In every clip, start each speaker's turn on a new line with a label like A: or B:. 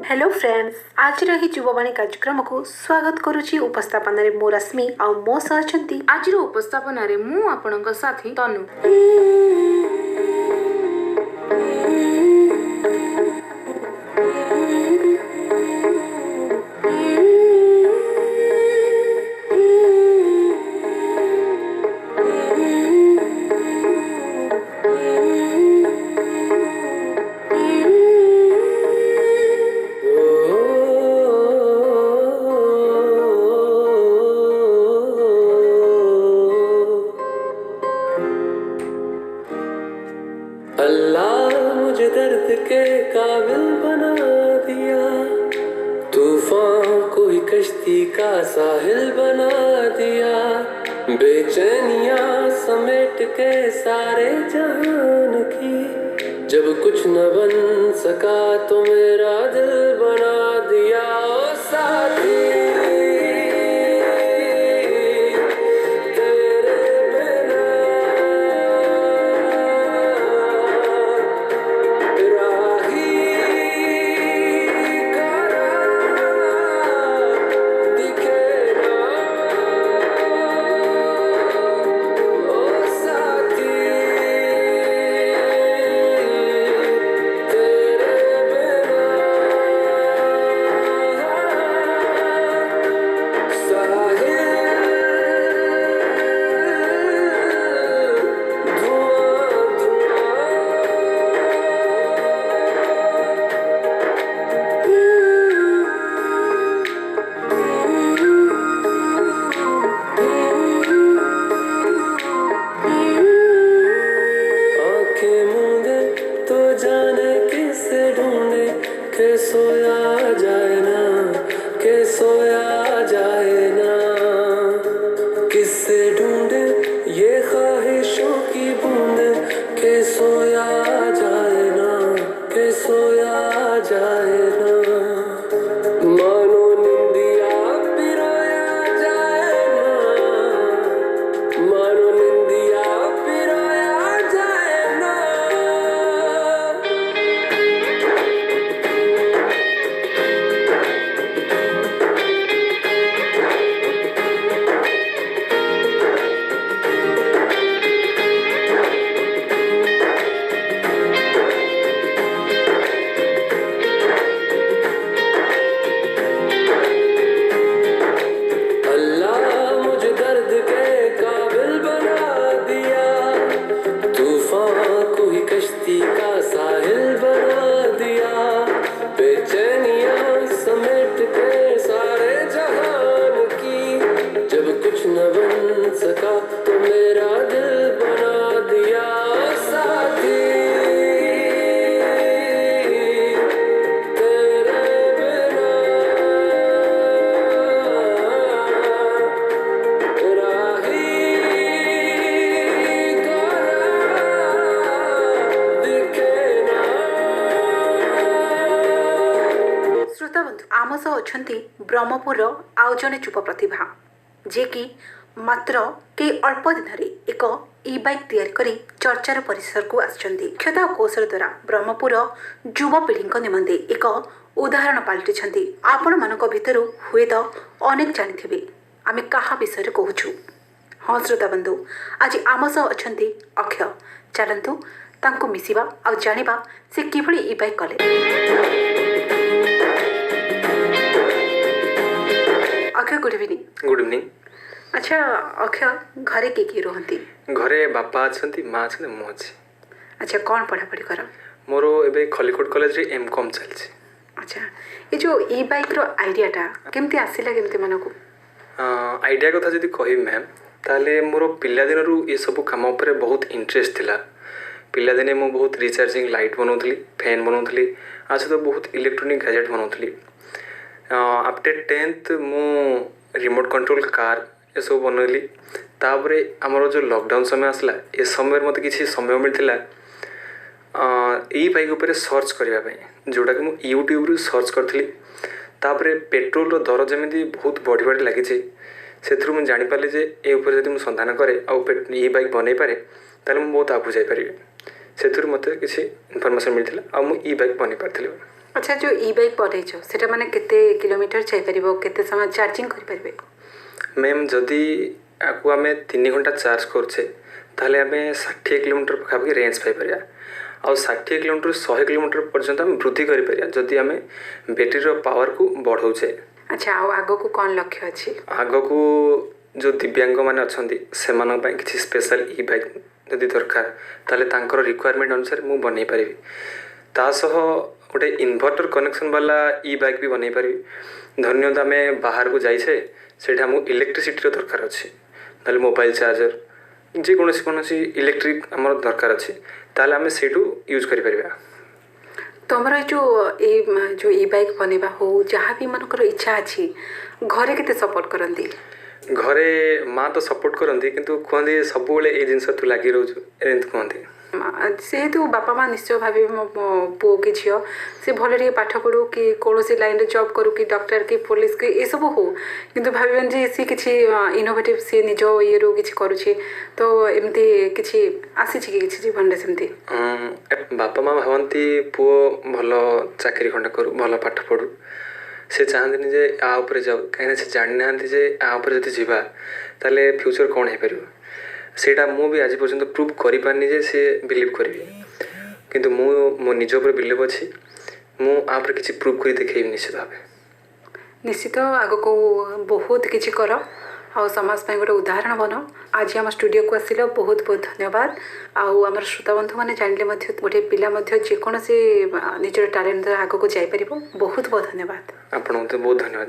A: Hello friends, आज रही युववाणी कार्यक्रम को स्वागत करुची। उपस्थापन रे मो रश्मि आ मो सह छंती।
B: आज उपस्थापन रे मु आपणक साथी तनु।
C: अल्लाह मुझे दर्द के काबिल बना दिया, तूफान को ही कश्ती का साहिल बना दिया, बेचैनियां समेट के सारे जहान की, जब कुछ न बन सका तो मेरा दिल बना दिया। ओ साथी के सोया जाए ना, के सोया जाए ना, किससे ढूंढे ये ख्वाहिशों की बूंद, के सोया जाए ना, के सोया जाए ना, मानो निंदिया पिरोया जाए ना, मानो निंदिया पिरोया जाए ना। कश्ती का साहिल बना दिया, बेचैनियां समेट के सारे जहान की, जब कुछ न बन सका तो मेरा दिल बना दिया। साथी तेरे बिना राही
A: श्रोता बंधु, आम सह अछंती ब्रह्मपुर आउ जने युव प्रतिभा जे कि मात्र कई अल्प दिन एक ई बाइक तैयारी करी चर्चार परिसर को आछंती। क्षमता और कौशल द्वारा ब्रह्मपुर युवपीढ़ी निमंते एक उदाहरण पलटि। आपण मानक भितरु हुए तो अनेक जानिथिबे आमे कहा विषय कहूछु। हाँ श्रोता बंधु, आज आम सह अछंती अक्षय। चलंतु तांको मिसिबा आ जानिबा से किभली ई बाइक कले। Akshay, good evening.
D: Good evening.
A: अच्छा अक्षय, घरे किए रहती?
D: घरे बापा अच्छा, माँ अच्छे, मु अच्छी।
A: अच्छा, कौन पढ़ापढ़ी कर?
D: मोर ए खलिकोट कॉलेज रे एमकॉम चलछि।
A: अच्छा, ये जो ई बाइक रो आइडियाटा केमती आसिला केमती मनकु?
D: आइडिया कथा जदि कहि मैम, ताले मोर पिला दिनरु ये सब काम ऊपर बहुत इंटरेस्ट थिला। पिला दिने मु बहुत रिचार्जिंग लाइट बनौथली, फैन बनौथली, आज तो बहुत इलेक्ट्रॉनिक गैजेट बनौथली। आफ्टर 10th मु रिमोट कंट्रोल कार ये सब बनैली। तापर आमर जो लॉकडाउन समय आसला, ए समय मत किसी समय मिलता ई बाइक उपर सर्च करने, जोटा कि मुझे यूट्यूब रू सर्च करी। तापर पेट्रोल दर जमी बहुत बढ़ी बढ़ी लगी से मुझे जापारि जे ए जब मुझे संधान कै ई बाइक बनई पारे ताले मुझे बहुत आगू जापारि। से मते किसी इनफॉरमेशन मिलथिला आ मु ई बाइक बनि पारथिली।
A: अच्छा जो ई बाइक पढ़ेछ सेटा माने केते किलोमीटर जाई परिबो केते समय चार्जिंग कर परिबे?
D: मैम जदि आपको आम 3 घंटा चार्ज करछे ताहले आम 60 किलोमीटर पाखापाखि रेंज पाइपर आ 60 किलोमीटर 100 किलोमीटर पर्यंत आम वृद्धि कर जदि आम बैटेरी पावर को बढ़ाऊे।
A: अच्छा आगो को कौन लक्ष्य अच्छी?
D: आग को जो दिव्यांग मैंने अच्छा से किसी स्पेशल ई बाइक जदि दरकार ताले तांकर रिक्वायरमेंट अनुसार मु बनै पारि तासह गोटे इन्वर्टर कनेक्शन वाला ई बाइक भी बनै पारि। धन्यवाद आम बाहर को जाइछे सेठा आमको इलेक्ट्रिसिटी दरकार अच्छे ना मोबाइल चार्जर जेकोसी कौन इलेक्ट्रिक आम दरकार अच्छे ताले आम से यूज कर।
A: तुमर जो ई बाइक बनवा हो जहाँ भी मनकर इच्छा अच्छी घरे केते सपोर्ट करंदी?
D: घरे माँ तो सपोर्ट करती किंतु कहते सब ये जिनस तू लगी रोचु एमती कहते
A: जेहेतु बापा माँ निश्चय भावे मो पुओ कि झील से भल पाठ पढ़ू कि कौन सी लाइन जॉब करू कि डॉक्टर कि पुलिस कि ये सब हो किंतु भावन जे सी किसी इनोवेटिव सी निज ये रू कि करुचे तो एमती किसी आसी कि जीवन सेमती
D: बापा माँ भावती पुओ भल चाकरी खंडा करू भल पाठ पढ़ू से चाहती जे आ ऊपर जाऊ कहीं से जानी ना जे आ ऊपर जब जीवा ताले फ्यूचर कौन हो पार सेटा मु भी आज पर्यंत प्रूव करि पारनी जे से बिलीव करी किंतु मु मो निज ऊपर बिलीव अच्छी मु आ पर किछि प्रूव करी देखेबी निश्चित भावे।
A: निश्चित आग को बहुत किछि कर आ समाज पे गोटे उदाहरण बन। आज आम स्टूडियो को आसिल बहुत बहुत धन्यवाद। आमर श्रोता बंधु मैंने जानले गोटे पिला जेकोसी निजर टैलेंट आग को जापर बहुत बहुत धन्यवाद।
D: आपन बहुत धन्यवाद।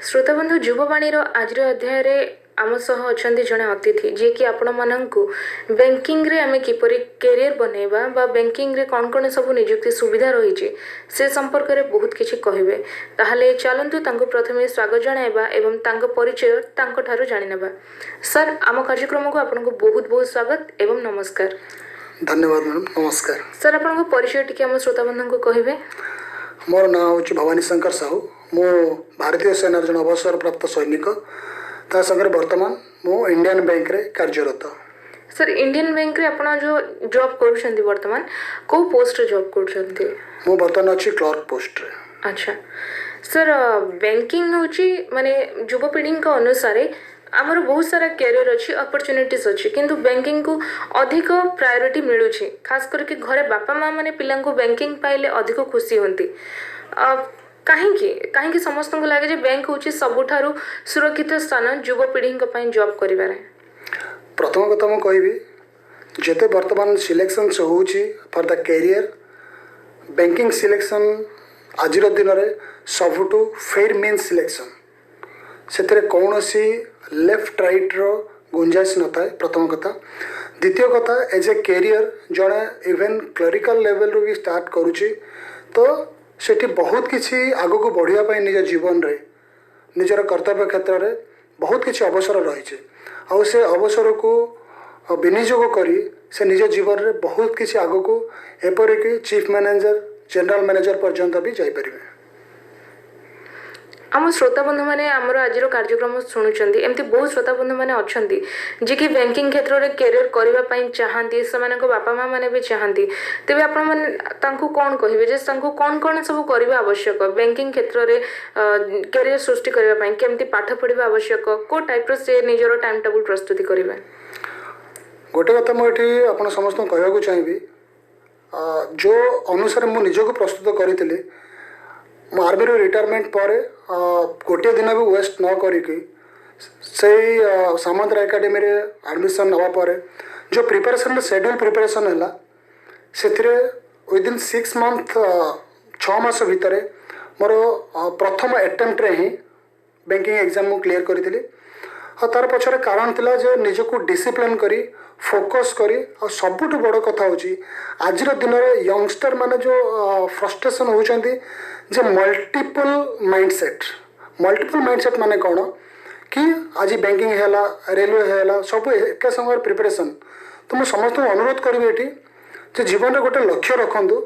B: श्रोताबंधु युववाणीर आज अध्याय आम सह अच्छा जड़े अतिथि जी कि आपण मानू बैंकिंग रे आम किपरि कैरियर बनैबा बा बैंकिंग रे कौन कौन सब नियुक्ति सुविधा रही से संपर्क में बहुत किछि कहिबे। ताहले चलंतु तांको प्रथमे स्वागत जणाइबा एवं तांको परिचय तांको ठारो जानि नेबा। सर आम कार्यक्रम को आपनको बहुत बहुत स्वागत एवं नमस्कार।
E: धन्यवाद मैडम नमस्कार।
B: सर आपनको परिचय टिके आम श्रोता बंधु को कहिबे?
E: मोर नाम हूँ भवानी शंकर साहू मो भारतीय सेनार जन अवसर प्राप्त सैनिक ता संगे वर्तमान मो इंडियन बैंक रे कार्यरत।
B: सर इंडियन बैंक रे आपण जो जॉब करूछंती वर्तमान को पोस्ट रे जॉब करूछंती?
E: मो वर्तमान अछि क्लर्क पोस्ट रे।
B: अच्छा सर बैंकिंग होची माने युवपीढ़ी का अनुसार आमर बहुत सारा कैरियर अच्छी अपॉर्चुनिटीज अच्छी किंतु बैंकिंग को अधिक प्रायोरिटी मिलूची खास करके घरे बापा माँ माने पिला को बैंकिंग पाइले अधिक खुशी होती कहीं समस्त को लगे बैंक हूँ सबुठारु सुरक्षित स्थान युवपीढ़ी जॉब करिबारे।
E: प्रथम कथा मु कहबी जेते वर्तमान सिलेक्शन होउची for the career banking selection आजिर दिन रे सबुठु फेयर मीन सिलेक्शन से कौन सी लेफ्ट राइट रो गुंजाइश न था प्रथम कथा। द्वितीय कथा एज ए कैरियर जड़े इवेन क्लरिकल लेवल रू भी स्टार्ट करुची तो सेठी बहुत किसी आग को बढ़िया निज जीवन रे निजर कर्तव्य क्षेत्र में बहुत किसी अवसर रही आउ से अवसर को विनियोग करी से निज जीवन रे बहुत किसी आग को एपरिक चीफ मैनेजर जनरल मैनेजर पर्यंत भी जापर।
B: आम श्रोता बंधु मैंने आमर आज कार्यक्रम शुणुंट एमती बहुत श्रोता बंधु मैंने अच्छा जी कि बैंकिंग क्षेत्र में कैरियर करने चाहती से बापा माँ मैंने भी चाहती तेज आपण कौन कहे कौन कौन सब करवा आवश्यक बैंकिंग क्षेत्र में कैरियर सृष्टि करने केमती पाठ पढ़ा आवश्यक को टाइप से निजर टाइम टेबल प्रस्तुति करेंगे?
E: गोटे कथा मुझे आप समस्त कहूँ चाहिए जो अनुसार मुझे निजक प्रस्तुत करी मो आर्मी रिटायरमेंट पर गोटे दिन भी वेस्ट न करिकी से सामंतर एकेडमी रे एडमिशन नवा पर जो प्रिपरेशन शेड्यूल प्रिपरेशन है से विदिन 6 मंथ 6 मास भितर मोर प्रथम अटेम्प्ट रे ही बैंकिंग एग्जाम क्लियर करी तार पछरे कारण थिला जे निजको डिसिप्लिन करी फोकस करी और सबुठ बड़ कथा होची आज दिन में यंगस्टर माने जो फ्रस्ट्रेशन होचंती जे मल्टीपल माइंडसेट माने कौन कि आज बैंकिंग है रेलवे है सब एक समय प्रिपरेशन तो मुझे समस्त अनुरोध करी ये जीवन में गोटे लक्ष्य रखु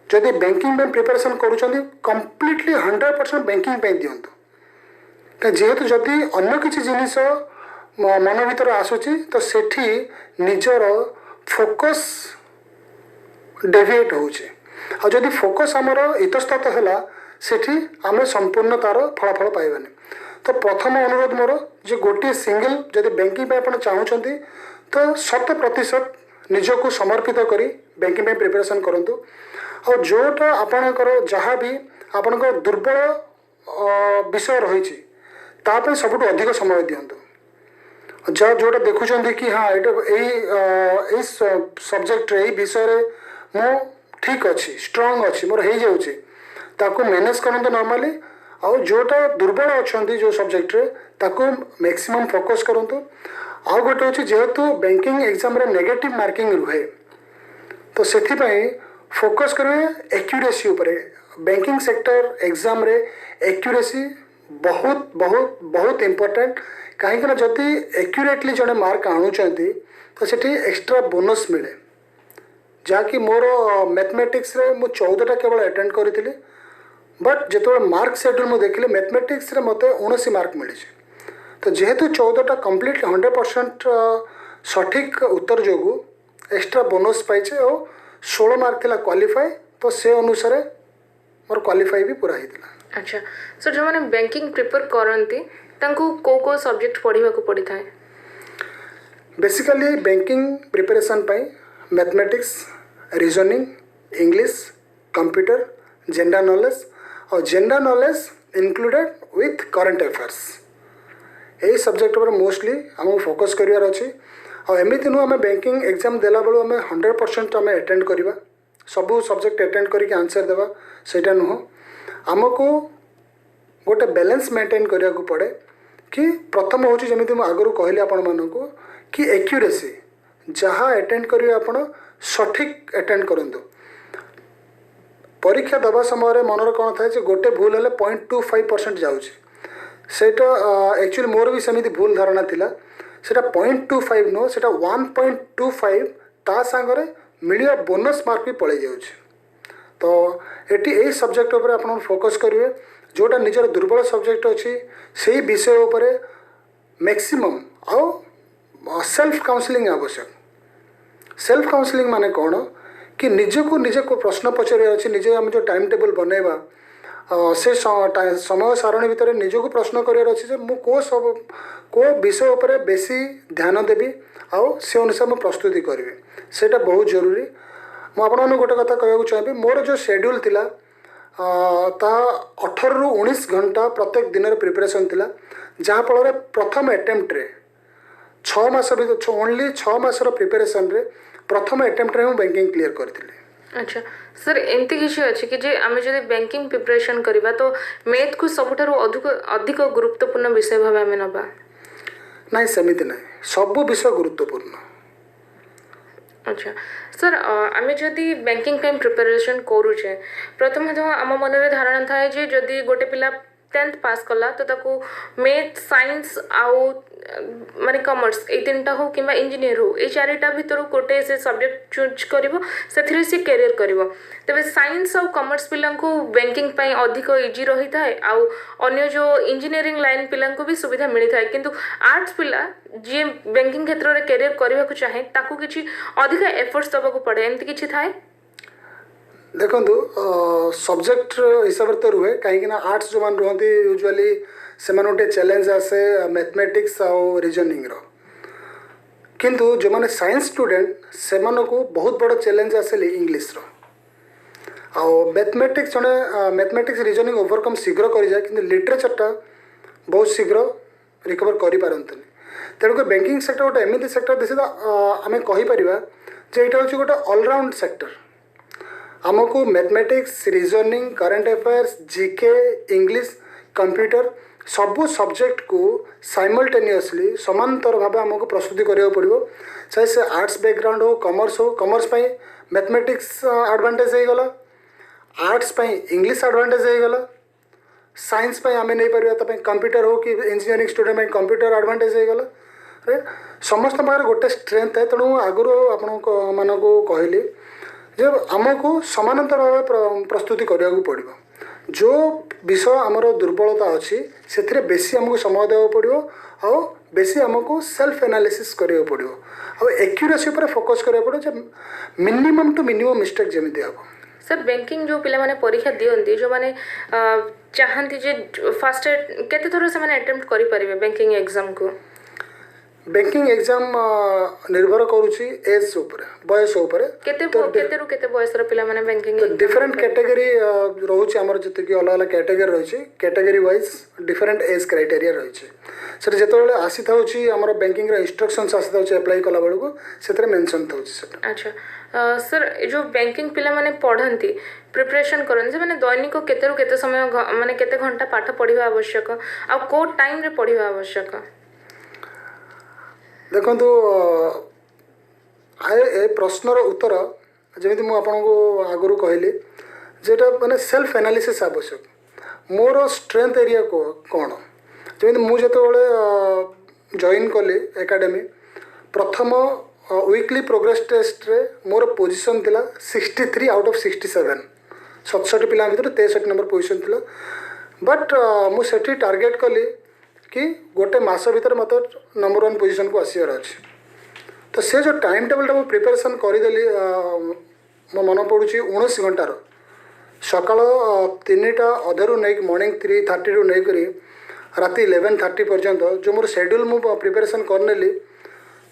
E: जदि बैंकिंग में प्रिपरेशन करुँच कंप्लीटली 100% बैंकिंग पे दिंतु जेहेतु जदि अन्य किसी जिनिस मन भीतर आसूची तो सेठी निजर फोकस डेविएट होउचे आ जदि फोकस आमर इतस्तत है सेठी आम संपूर्ण तार फलाफल पाइबानी तो प्रथम अनुरोध मोर जे गोटे सिंगल जदि बैंकिंग आप चाहूँगी तो 100% निजको समर्पित करी बैंकिंग प्रिपरेशन करूँ और जोटा आपणकर जहाँ भी आपणकर दुर्बल विषय रही ताप सबुठ अधिक समय दिंतु जहाँ जोटा देखुं कि हाँ यही सब्जेक्ट यही विषय मु ठीक अच्छी स्ट्रंग अच्छी मोर हो जाऊँगी ताकू मैनेज करते नॉर्मली आउ जोटा दुर्बल अच्छा जो सब्जेक्ट रे ताकू मैक्सिमम फोकस करूँ आउ गोटे हूँ जेहेतु बैंकिंग एग्जाम रे नेगेटिव मार्किंग रुहे तो से फोकस करेंगे एक्यूरेसी उपरे बैंकिंग सेक्टर एग्जाम रे एक्यूरेसी बहुत बहुत बहुत इम्पोर्टेंट कहीं जदि एक्यूरेटली जड़े मार्क आणुचंती तो सेठी एक्स्ट्रा बोनस मिले जहाँकि मोर मैथमेटिक्स रे मु 14टा केवल अटेंड करी बट जो मार्क शेड्यूल मुझे देखिले मैथमेटिक्स रे मते 19 मार्क मिली तो जेहेतु 14टा कंप्लीट 100% सठिक उत्तर जोगु एक्स्ट्रा बोनस पाइछे और 16 मार्क थिला क्वालिफाई तो से अनुसार मोर क्वालिफाई भी पूरा होता।
B: अच्छा सर जो मैंने बैंकिंग प्रिपेयर करती को सब्जेक्ट पढ़ा पड़ी था
E: बेसिकली बैंकिंग प्रिपरेशन पाई mathematics reasoning English computer general knowledge और general knowledge included with current affairs यही सब्जेक्ट पर मोस्टली आमको फोकस करार अच्छी और एमती नुह आम बैंकिंग एग्जाम देला बेलू आम 100% आम अटेंड करवा सबू सब्जेक्ट अटेंड करके आंसर देवा सेटा नुह आमको गोटे बैलेंस मेंटेन करिया को पड़े कि प्रथम हूँ जमी मुझे आगु कहली आपण मानक कि एक्यूरेसी जहाँ अटेंड करेंगे आपण सठिक अटेंड करूँ परीक्षा दबा समय मनर कौन थाए गोटे भूल है 0.25% जाऊँगी सेटा एक्चुअली मोर भी सेमती भूल धारणा थिला सेटा 0.25 नो सेटा 1.25 ता सांगरे मिलिया बोनस मार्क भी पड़े जाऊँगी तो एटी यही सब्जेक्ट उपर आप फोकस करेंगे जोटा निजर दुर्बल सब्जेक्ट अच्छी से विषय उपर मैक्सिमम आउ सेल्फ काउंसलिंग आवश्यक सेल्फ काउंसलिंग माने कौन कि निजको निजे को प्रश्न पचार अच्छे निजे आम जो टाइम टेबल बनैबा से समय सारणी भितर निजको प्रश्न करार अच्छे मु को विषय उपर बेसी ध्यान देवी आउ से अनुसार मुझे प्रस्तुति करी सेटा बहुत जरूरी मु आपन गोटे कथा कहूँ चाहिए मोर जो शेड्यूल थिला ता 18 ରୁ 19 घंटा प्रत्येक दिन प्रिपरेशन थिला जहाँ फल प्रथम अटेम्प्ट रे 6 मास ओनली 6 मासर प्रिपरेशन रे प्रथम अटेम्प्ट रे बैंकिंग क्लियर करथिले।
B: अच्छा सर एमती किसी अच्छे कि जे आमे जदि बैंकिंग प्रिपरेशन करबा तो मैथ को सबुठारु अधिक गुरुत्वपूर्ण विषय भाव आमे नबा
E: नहीं सेमिति नहीं सब विषय गुरुत्वपूर्ण।
B: अच्छा सर आमे जदि बैंकिंग टाइम प्रिपरेशन करूचे प्रथम तो आम मन में धारणा थाए जे जदि गोटे पिला 10th पास कला तो ताको मैथ साइंस आउ माने कॉमर्स ए तीनटा हो कि इंजीनियर हो ए चारिटा भितर गोटे से सब्जेक्ट चूज करिवो सेथिरे से कैरियर करिवो तबे साइंस आउ कॉमर्स पिला को बैंकिंग पई अधिक इजी रही थाए आउ अन्य जो इंजीनियरिंग लाइन पिला को भी सुविधा मिली थाए किंतु आर्ट्स पिला जे बैंकिंग क्षेत्र रे कैरियर करबा को चाहे ताको किछि अधिक एफर्ट्स दबा को पड़े एमती किछि थाए
E: देखु सब्जेक्ट हिसाब से तो रुहे कहीं आर्ट्स जो मान रुहती यूजुअली से गोटे चैलेंज आसे मैथमेटिक्स आउ रीजनिंग किंतु जो माने साइंस स्टूडेंट से बहुत बड़ चैलेंज आसे इंग्लिश आउ मैथमेटिक्स जड़े मैथमेटिक्स रीजनिंग ओवरकम शीघ्र कर जाए कि लिटरेचरटा बहुत शीघ्र रिकवर करें तेणुक बैंकिंग सेक्टर गोटे एमती सेक्टर देश आम कहीपर जे यहाँ हूँ गोटे ऑलराउंड सेक्टर आमको mathematics reasoning current affairs GK English computer सबू सब्जेक्ट को साइमल्टेनियसली समांतर भाव आमको प्रस्तुति करा पड़ो चाहे से आर्ट्स बैकग्राउंड हो कॉमर्स पाई मैथमेटिक्स एडवांटेज हो गला आर्ट्स पाई इंग्लिश एडवांटेज हो गला साइंस पाई आम नहीं पार कंप्यूटर हो कि इंजीनियरिंग स्टूडेंट में कंप्यूटर एडवांटेज हो गला राइट समस्त पाखे गोटे स्ट्रेंथ है तेणु आगुरी आपण मानक कहली जब आमको समानांतर भाव प्रस्तुति करा पड़ो जो विषय आमर दुर्बलता अच्छी से बेसी आमको समय देवा पड़ो आ बेसी आमको सेल्फ एनालिसिस करियो पड़ियो आ एक्यूरेसी पर फोकस करियो पड़ियो जे मिनिमम टू मिनिमम मिस्टेक जेमिति हबो।
B: सर बैंकिंग जो पिला माने परीक्षा दियंती जो माने चाहंती जे फर्स्ट केते थोर से माने अटेम्प्ट करि परिबे बैंकिंग एग्जाम को?
E: बैंकिंग एग्जाम निर्भर करूची एज ऊपर बयस ऊपर
B: केते केते केते बयस र पिला माने बैंकिंग
E: डिफरेंट कैटेगरी रोचे हमर जते कि अलग अलग कैटेगरी रहिछि category wise different age criteria रहिछि सर जेतोले आसी थाउची हमर बैंकिंग रे इंस्ट्रक्शंस आसी थाउची अप्लाई कला बेलको सेतरे मेंशन थाउची सर।
B: अच्छा सर जो बैंकिंग पिला माने पढ़ंती प्रिपरेशन करन जे माने दैनिक केते रु केते समय माने केते घंटा पाठ पढिबा आवश्यक आ को टाइम रे पढिबा आवश्यक?
E: देखो ए प्रश्नर उत्तर जमी मुझे आगु कहली जेटा माने सेल्फ एनालिसिस आवश्यक मोर स्ट्रेंथ एरिया को कौन जमी मुझे जॉइन कली एकेडमी प्रथम वीकली प्रोग्रेस टेस्ट रे मोर पोजीशन थिला 63 आउट ऑफ 67 67 पिला भीतर 63 नंबर पोजीशन थिला बट मुझे टार्गेट कली कि गोटे मास भीतर मत नंबर 1 पोजीशन को आसर अच्छे तो से जो टाइम टेबलटा मुझे प्रिपेरेसन करदेली मो मन पड़ू 19 घंटार सका 3टा अधरू नहीं मॉर्निंग 3:30 रू नहीं करी राति 11:30 पर्यंत जो मोर शेड्यूल मु प्रिपेरेसन करनेली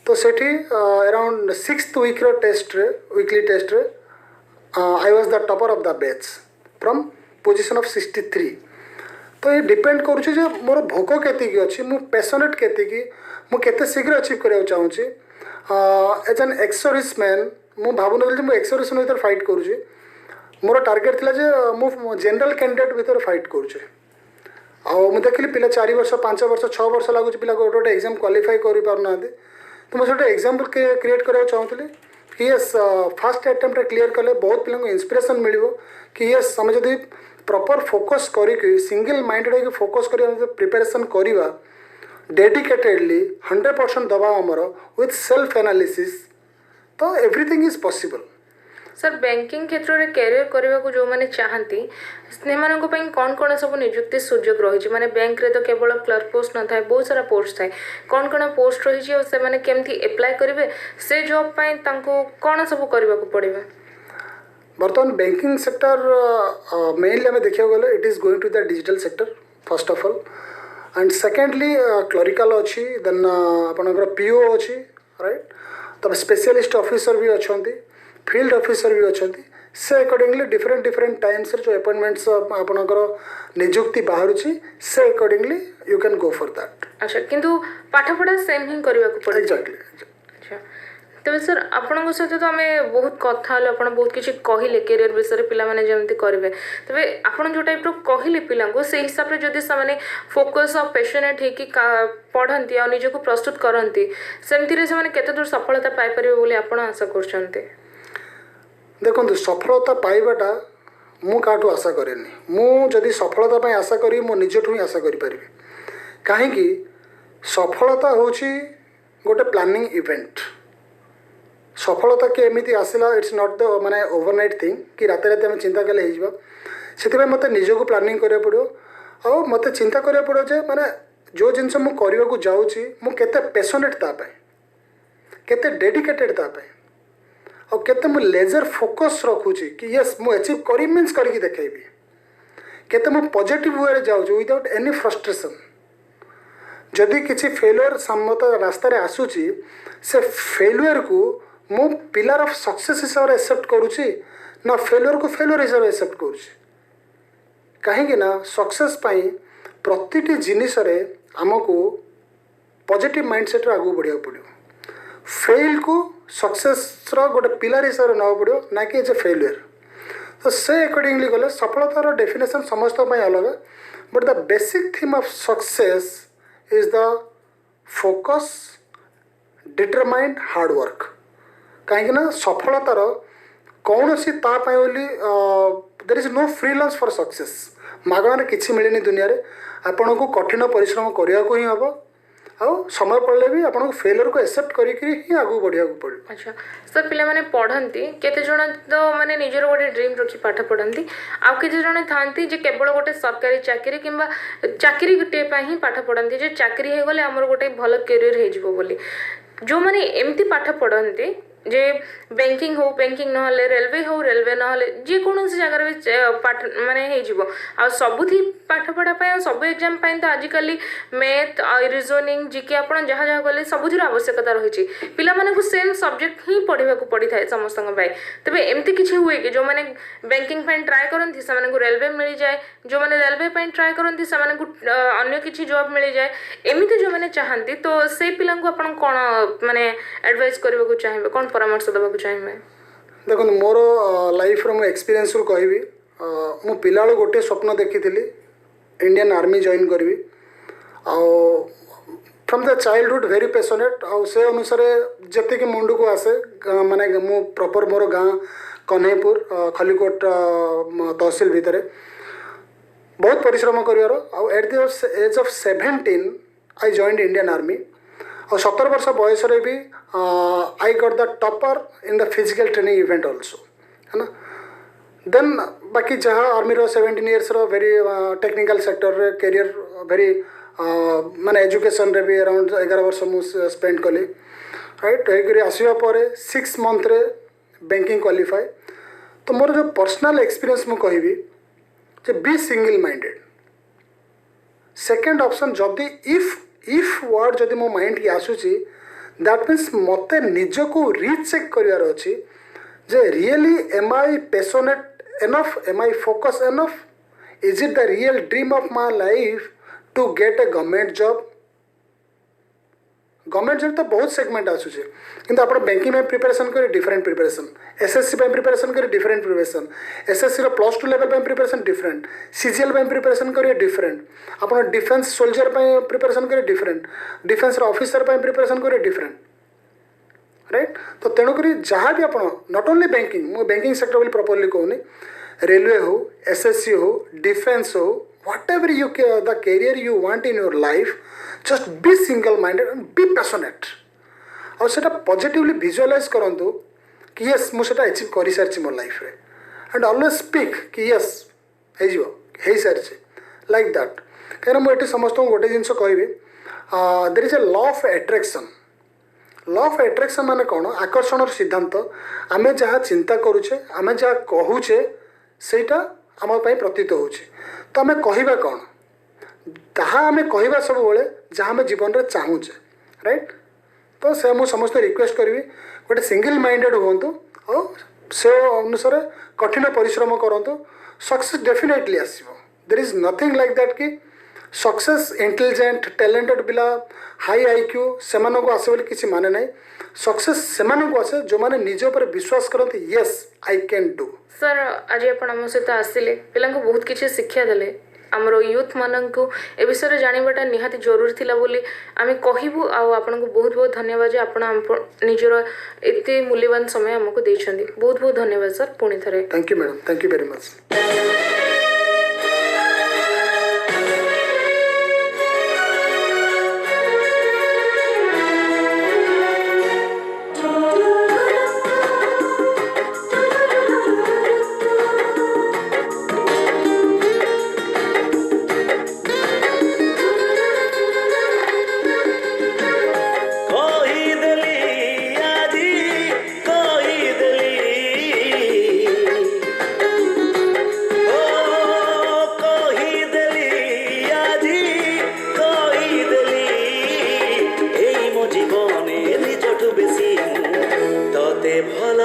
E: तो सेठी अराउंड 6th वीक टेस्ट रे वीकली टेस्ट रे I was the topper of the batch from position of 63 तो ये डिपेंड करुच्छे जे मोर भोक केतिकी अच्छी मु पैशनेट केतिकी मु केते शीघ्र अचीव करने चाहूँगी एज एन एक्सर्विस मैन मु भावुन मु एक्सर्विस भर फाइट करुँची मोर टार्गेट थिला जे मु जनरल कैंडिडेट भर फाइट करुँचे आउ देखिली पिला 4 वर्ष 5 वर्ष 6 वर्ष लगुच पिला गोटे गोटे एग्जाम क्वालिफाई कर पारना तो मुझे गोटे एग्जाम्पल क्रिएट करने चाहूँगी कि यस फास्ट अटेम्प्ट क्लियर कले बहुत पिला इंस्पिरेशन मिल कि यस आम जब प्रॉपर फोकस करी सिंगल माइंडेड होकर फोकस कर प्रिपेरेसन करवा डेडिकेटेडली 100% दबा आमर विथ सेल्फ एनालिसिस तो everything is possible.
B: Sir banking क्षेत्र में कैरियर करने को जो मैंने चाहती से कौन कौन सब नियुक्ति सुजोग रही माने बैंक रे तो केवल क्लर्क पोस्ट न था बहुत सारा पोस्ट थाए कौन कौन पोस्ट रही और से माने केमती अप्लाई करेंगे से जॉब पाई कौन सब करने को पड़ेगा?
E: बर्तमान बैंकिंग सेक्टर मेनली आम देखा गले it is going to the digital sector first of all and secondly clerical अच्छी देन आपणकर पीओ अच्छी राइट तब स्पेशलिस्ट ऑफिसर भी अच्छा फील्ड ऑफिसर भी अच्छा से अकॉर्डिंगली डिफरेंट डिफरेंट टाइम्स जो अपॉइंटमेंट्स आपणकर नियुक्ति बाहर से accordingly you can go for that.
B: अच्छा किंतु पाठ पढ़ा सेम ही करने को पड़े?
E: एग्जैक्टली।
B: अच्छा तेज सर आपण सहित तो आम बहुत कथा आप बहुत किसी कहले कैरियर विषय पिला माने जमती करेंगे तेरे आप जो टाइप कहले पिला से हिसाब से जदि से फोकस और पैशनेट हो पढ़ती और निजक प्रस्तुत करती सेमती से केते दूर सफलता पाइपर बोली आप आशा कर?
E: देखो सफलता पाइबाटा मु काठू आशा करेनि मुझे सफलता आशा करी मो निजठू ही आशा करी कहीं सफलता होची गोटे प्लानिंग इवेंट सफलता के एमती आसला इट्स नॉट द माने ओवरनाइट थिंग कि रात रात आम चिंता कले से मत निजक प्लानिंग करा पड़ो और मत चिंता करा पड़ो जे माने जो जिनस मुझे जाऊँगी मुझे पैशनेट तापाई केते डेडिकेटेड तापाई और केते मु लेजर फोकस रखुची कि यस मु अचीव करी मीन्स करके देखेबी केते मु पॉजिटिव वे जाऊँ विदाउट एनी फ्रस्ट्रेशन जदि किसी फेलुअर सम्मत रास्तार आसूची से फेलुअर को मु पिलर ऑफ सक्सेस हिसाब से एक्सेप्ट करुची ना फेलुअर को फेलुअर हिसाब से एक्सेप्ट करुची कहीं ना सक्सेस पाई प्रतिटी जिनिस रे आमको पॉजिटिव माइंडसेट आगू बढ़िया पड़ो फेल को सक्सेस गोटे पिलर हिसाब से ना पड़ो ना कि एज ए फेलुअर तो से अकॉर्डिंगली गले सफलतार डेफिनेशन समस्त अलग but the basic theme of success is the focus determined hard work कहीं सफलतार कौन सी बोली there is no free lunch for success मागणार किसी मिलेनि दुनिया रे आपन को कठिन परिश्रम करने को ही हम आउ समय पड़े भी आपको फेलियर को एक्सेप्ट करके ही आगू बढ़िया पड़े।
B: अच्छा सर पिला माने पढ़ती केते जण तो माने निजर गोटे ड्रीम रखी पाठ पढ़ती आउ केते जण थांती जे केवल गोटे सरकारी चाकरी किंबा चाकरी गोटे ही पाठ पढ़ती जे चाकरी हो गले हमर गोटे भल कैरियर हो जिवो बोली जो माने एमती पाठ पढ़ती जे बैंकिंग हो बैंकिंग नहले रेलवे हो रेलवे नहले जे कौन जगार भी पाठ माने हो सबुथी पाठ पढ़ा सब एग्जाम तो आजिकल मैथ रिजनिंग जीके आप जहाँ जहाँ गले सबुथीर आवश्यकता रही पिला सेम सब्जेक्ट ही पढ़ा पड़ी था समस्त तेज एमती किसी हुए कि जो मैंने बैंकिंग ट्राए करती से रेलवे मिल जाए जो मैंने रेलवे ट्राए करती से अन्य किसी जॉब मिल जाए एमती जो मैंने चाहती तो से पिला आपन कौन माने एडवाइस करने को चाहिए कौन परामर्श देवाक चाहिए?
E: देखो मोर लाइफ रो एक्सपीरियंस रू कहबी मु पिला गोटे स्वप्न देखी इंडियन आर्मी जॉइन करी from the childhood very passionate से अनुसार जी मुंड को आसे माने मु प्रॉपर मोर गाँ कन्हैपुर खलिकोट तहसील भितर बहुत परिश्रम कर at the age of 17 I joined Indian army और 17 वर्ष बयस भी I got the topper in the physical training event also है ना। देन बाकी जहाँ army 17 years very technical sector career very माने एजुकेशन रे भी अराउंड 11 वर्ष मुझे स्पेंड कली राइट होकर आसवा पर 6 मंथ रे बैंकिंग क्वालिफाई तो मोर जो पर्सनल एक्सपीरियंस मु कहबी जे be single minded second option जदि इफ वर्ड जदि मो माइंड की आसूची दैट मीन्स मत निज को रीचेक करार अच्छी जे really am I passionate enough am I focus enough is it the real dream of my life to get a government job government job तो बहुत सेगमेंट आसूचे किंतु आप बैंकिंग में प्रिपरेशन करें डिफरेंट प्रिपरेशन एसएससी प्रिपरेशन करें different preparation SSC +2 level preparation different CGL preparation करें different आप defence soldier preparation करें डिफरेंट डिफेन्स ऑफिसर प्रिपरेशन करें डिफरेंट राइट तो तेणुक जहाँ भी आप नॉट ओनली बैंकिंग मुझे बैंकिंग सेक्टर बोली प्रॉपर्ली कहूनी रेलवे हो एसएससी हो डिफेन्स हो whatever you the career you want in your life just be single minded and be passionate और सेटा पॉजिटिवली विजुअलाइज करंतु कि यस मुझे अचीव कर सारी मो लाइफ रे एंड ऑलवेज स्पीक कि यस हो सारी लाइक दैट कहीं मुझे समस्त गोटे जिन कहबी there is a law of attraction माने कौन आकर्षण सिद्धांत आमे जहाँ चिंता करुचे आमे जहाँ कहूचे सेटा आम प्रतीत होचे तो आमे कहवा कौन ताहा आमे कहवा सब बेले जहाँ आम जीवन में चाहूचे राइट तो से मुझे समस्त रिक्वेस्ट करी गोटे सिंगल माइंडेड हूँ और से अनुसार कठिन परिश्रम करूँ सक्सेस डेफिनेटली आसो there is nothing like that कि सक्सेस इंटेलिजेंट टैलेंटेड पिला हाई आईक्यू से आसे बोली किसी माने ना सक्सेस से आसे जो मैंने निज पर विश्वास करते yes I can do.
B: Sir आज आप सहित आसिले पिला बहुत किसी शिक्षा देले आमर यूथ मानक ए विषय जानवाटा निहाती जरूरी थिला बोली आम कहबू आपन को बहुत बहुत धन्यवाद आपण निजर एते मूल्यवान समय हमको देछंदी बहुत बहुत धन्यवाद सर पुणी थरे
E: thank you madam thank you very much.
F: জীবনে নিজঠু বেশি ততে ভাল